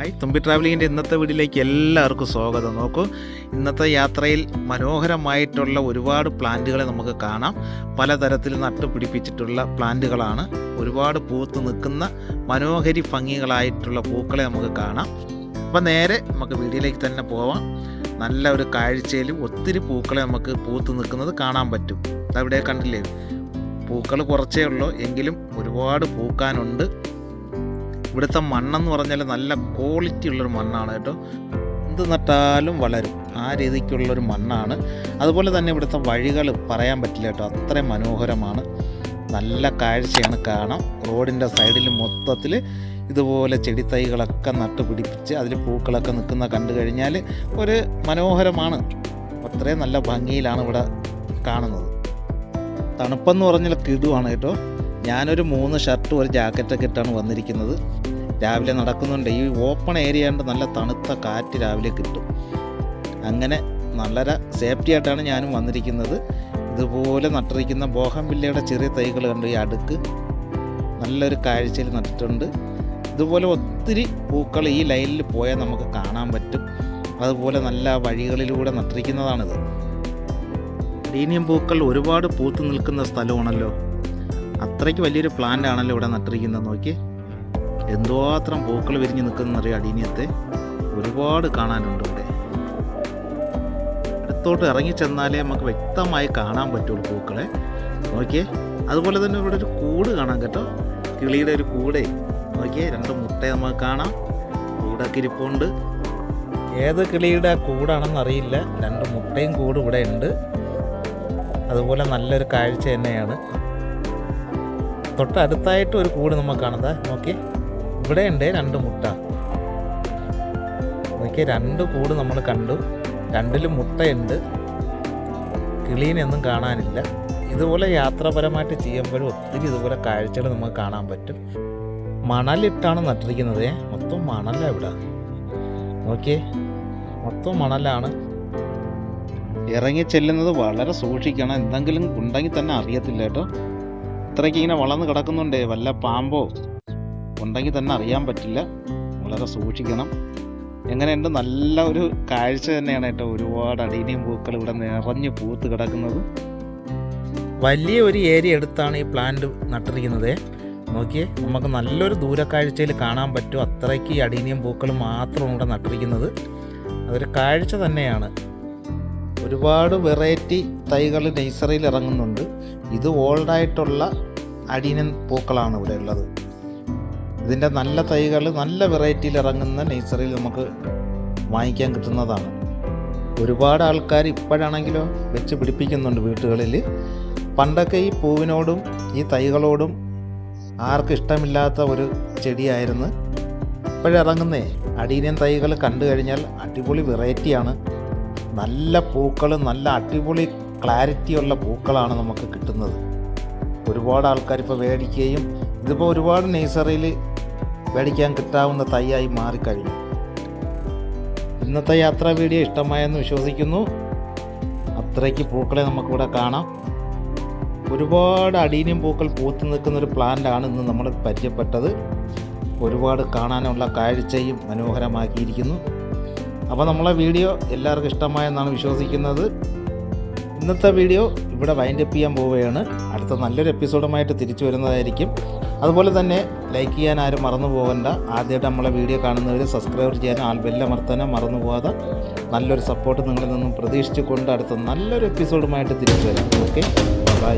Hi, തുമ്പി ട്രാവലിങ്ങിൻ്റെ ഇന്നത്തെ വീഡിയോയിലേക്ക് എല്ലാവർക്കും സ്വാഗതം. നോക്കൂ, ഇന്നത്തെ യാത്രയിൽ മനോഹരമായിട്ടുള്ള ഒരുപാട് പ്ലാന്റുകളെ നമുക്ക് കാണാം. പലതരത്തിൽ നട്ടുപിടിപ്പിച്ചിട്ടുള്ള പ്ലാന്റുകളാണ്. ഒരുപാട് പൂത്ത് നിൽക്കുന്ന മനോഹരി ഭംഗികളായിട്ടുള്ള പൂക്കളെ നമുക്ക് കാണാം. അപ്പോൾ നേരെ നമുക്ക് വീഡിയോയിലേക്ക് തന്നെ പോവാം. നല്ല ഒരു കാഴ്ചയിൽ ഒത്തിരി പൂക്കളെ നമുക്ക് പൂത്ത് നിൽക്കുന്നത് കാണാൻ പറ്റും. അവിടെ കണ്ടില്ലേ, പൂക്കൾ കുറച്ചേ ഉള്ളൂ, എങ്കിലും ഒരുപാട് പൂക്കാനുണ്ട്. ഇവിടുത്തെ മണ്ണെന്ന് പറഞ്ഞാൽ നല്ല ക്വാളിറ്റി ഉള്ളൊരു മണ്ണാണ് കേട്ടോ. എന്ത് നട്ടാലും വളരും, ആ രീതിക്കുള്ളൊരു മണ്ണാണ്. അതുപോലെ തന്നെ ഇവിടുത്തെ വഴികൾ പറയാൻ പറ്റില്ല കേട്ടോ, അത്രയും മനോഹരമാണ്. നല്ല കാഴ്ചയാണ് കാണാം. റോഡിൻ്റെ സൈഡിൽ മൊത്തത്തിൽ ഇതുപോലെ ചെടി തൈകളൊക്കെ നട്ടുപിടിപ്പിച്ച് അതിൽ പൂക്കളൊക്കെ നിൽക്കുന്ന കണ്ടു കഴിഞ്ഞാൽ ഒരു മനോഹരമാണ്. അത്രയും നല്ല ഭംഗിയിലാണ് ഇവിടെ കാണുന്നത്. തണുപ്പെന്ന് പറഞ്ഞാൽ കിടുവാണ് കേട്ടോ. ഞാനൊരു 3 ഷർട്ടും ഒരു ജാക്കറ്റൊക്കെ ഇട്ടാണ് വന്നിരിക്കുന്നത്. രാവിലെ നടക്കുന്നുണ്ട്. ഈ ഓപ്പൺ ഏരിയ കൊണ്ട് നല്ല തണുത്ത കാറ്റ് രാവിലെ കിട്ടും. അങ്ങനെ നല്ല സേഫ്റ്റി ആയിട്ടാണ് ഞാനും വന്നിരിക്കുന്നത്. ഇതുപോലെ നട്ടിരിക്കുന്ന ബോഗൺവില്ലയുടെ ചെറിയ തൈകൾ കണ്ട് ഈ അടുക്ക് നല്ലൊരു കാഴ്ചയിൽ നട്ടിട്ടുണ്ട്. ഇതുപോലെ ഒത്തിരി പൂക്കൾ ഈ ലൈനിൽ പോയാൽ നമുക്ക് കാണാൻ പറ്റും. അതുപോലെ നല്ല വഴികളിലൂടെ നട്ടിരിക്കുന്നതാണിത്. അഡീനിയം പൂക്കൾ ഒരുപാട് പൂത്ത് നിൽക്കുന്ന സ്ഥലമാണല്ലോ. അത്രയ്ക്ക് വലിയൊരു പ്ലാന്റ് ആണല്ലോ ഇവിടെ നട്ടിരിക്കുന്നത്. നോക്കി, എന്തുമാത്രം പൂക്കൾ വിരിഞ്ഞ് നിൽക്കുന്നറിയാം. അടീനിയത്തെ ഒരുപാട് കാണാനുണ്ട് ഇവിടെ. അടുത്തോട്ട് ഇറങ്ങി ചെന്നാലേ നമുക്ക് വ്യക്തമായി കാണാൻ പറ്റുള്ളൂ പൂക്കളെ. നോക്കിയേ, അതുപോലെ തന്നെ ഇവിടെ ഒരു കൂട് കാണാം കേട്ടോ. കിളിയുടെ ഒരു കൂടെ നോക്കിയേ, 2 മുട്ട നമുക്ക് കാണാം. കൂടൊക്കെ ഇരിപ്പുണ്ട്. ഏത് കിളിയുടെ കൂടാണെന്ന് അറിയില്ല. 2 മുട്ടയും കൂട് ഇവിടെ ഉണ്ട്. അതുപോലെ നല്ലൊരു കാഴ്ച തന്നെയാണ്. തൊട്ടടുത്തായിട്ട് ഒരു കൂട് നമുക്ക് കാണുന്നത്. നോക്കി, ഇവിടെ ഉണ്ട് 2 മുട്ട. നോക്കി, 2 കൂട് നമ്മൾ കണ്ടു. 2ലും മുട്ടയുണ്ട്. കിളീനൊന്നും കാണാനില്ല. ഇതുപോലെ യാത്രാപരമായിട്ട് ചെയ്യുമ്പോഴും ഒത്തിരി ഇതുപോലെ കാഴ്ചകൾ നമുക്ക് കാണാൻ പറ്റും. മണലിട്ടാണ് നട്ടിരിക്കുന്നത്. മൊത്തം മണലാണ് ഇവിടെ. നോക്കിയേ, മൊത്തം മണലാണ്. ഇറങ്ങി ചെല്ലുന്നത് വളരെ സൂക്ഷിക്കണം. എന്തെങ്കിലും ഉണ്ടെങ്കിൽ തന്നെ അറിയത്തില്ല കേട്ടോ. ഇത്രയ്ക്ക് ഇങ്ങനെ വളർന്ന് കിടക്കുന്നുണ്ട്. വല്ല പാമ്പോ ഉണ്ടെങ്കിൽ തന്നെ അറിയാൻ പറ്റില്ല. വളരെ സൂക്ഷിക്കണം. എങ്ങനെയുണ്ട്? നല്ല ഒരു കാഴ്ച തന്നെയാണ് കേട്ടോ. ഒരുപാട് അടീനിയം പൂക്കൾ ഇവിടെ നിറഞ്ഞ് പൂത്ത് കിടക്കുന്നത്. വലിയ ഒരു ഏരിയ എടുത്താണ് ഈ പ്ലാന്റ് നട്ടിരിക്കുന്നത്. നോക്കിയേ, നമുക്ക് നല്ലൊരു ദൂരക്കാഴ്ചയിൽ കാണാൻ പറ്റും. അത്രയ്ക്ക് ഈ അടീനിയം പൂക്കൾ മാത്രമാണ് ഇവിടെ നട്ടിരിക്കുന്നത്. അതൊരു കാഴ്ച തന്നെയാണ്. ഒരുപാട് വെറൈറ്റി തൈകൾ നഴ്സറിയിൽ ഇറങ്ങുന്നുണ്ട്. ഇത് ഓൾഡായിട്ടുള്ള അടീനിയം പൂക്കളാണ് ഇവിടെ ഉള്ളത്. ഇതിൻ്റെ നല്ല തൈകൾ നല്ല വെറൈറ്റിയിൽ ഇറങ്ങുന്ന നഴ്സറിയിൽ നമുക്ക് വാങ്ങിക്കാൻ കിട്ടുന്നതാണ്. ഒരുപാട് ആൾക്കാർ ഇപ്പോഴാണെങ്കിലോ വെച്ച് പിടിപ്പിക്കുന്നുണ്ട് വീട്ടുകളിൽ. പണ്ടൊക്കെ ഈ പൂവിനോടും ഈ തൈകളോടും ആർക്കും ഇഷ്ടമില്ലാത്ത ഒരു ചെടിയായിരുന്നു. ഇപ്പോഴിറങ്ങുന്നേ അടീനിയം തൈകൾ കണ്ടു കഴിഞ്ഞാൽ അടിപൊളി വെറൈറ്റിയാണ്. നല്ല പൂക്കൾ, നല്ല അടിപൊളി ക്ലാരിറ്റിയുള്ള പൂക്കളാണ് നമുക്ക് കിട്ടുന്നത്. ഒരുപാട് ആൾക്കാർ ഇപ്പോൾ മേടിക്കുകയും ഇതിപ്പോൾ ഒരുപാട് നഴ്സറിയിൽ മേടിക്കാൻ കിട്ടാവുന്ന തൈയായി മാറിക്കഴിഞ്ഞു. ഇന്നത്തെ യാത്രാ വീഡിയോ ഇഷ്ടമായെന്ന് വിശ്വസിക്കുന്നു. അത്രയ്ക്ക് പൂക്കളെ നമുക്കിവിടെ കാണാം. ഒരുപാട് അടീനിയം പൂക്കൾ പൂത്ത് നിൽക്കുന്നൊരു പ്ലാന്റാണ് ഇന്ന് നമ്മൾ പരിചയപ്പെട്ടത്. ഒരുപാട് കാണാനുള്ള കാഴ്ചയും മനോഹരമാക്കിയിരിക്കുന്നു. അപ്പോൾ നമ്മളെ വീഡിയോ എല്ലാവർക്കും ഇഷ്ടമായെന്നാണ് വിശ്വസിക്കുന്നത്. ഇന്നത്തെ വീഡിയോ ഇവിടെ വൈൻഡപ്പ് ചെയ്യാൻ പോവുകയാണ്. അടുത്ത നല്ലൊരു എപ്പിസോഡുമായിട്ട് തിരിച്ചു വരുന്നതായിരിക്കും. അതുപോലെ തന്നെ ലൈക്ക് ചെയ്യാൻ ആരും മറന്നു പോകണ്ട. ആദ്യമായിട്ട് നമ്മളെ വീഡിയോ കാണുന്നവർ സബ്സ്ക്രൈബ് ചെയ്യാനും ബെല്ലമർത്താനും മറന്നു പോകാതെ നല്ലൊരു സപ്പോർട്ട് നിങ്ങളിൽ നിന്നും പ്രതീക്ഷിച്ചുകൊണ്ട് അടുത്ത നല്ലൊരു എപ്പിസോഡുമായിട്ട് തിരിച്ചു വരാം. Okay, by.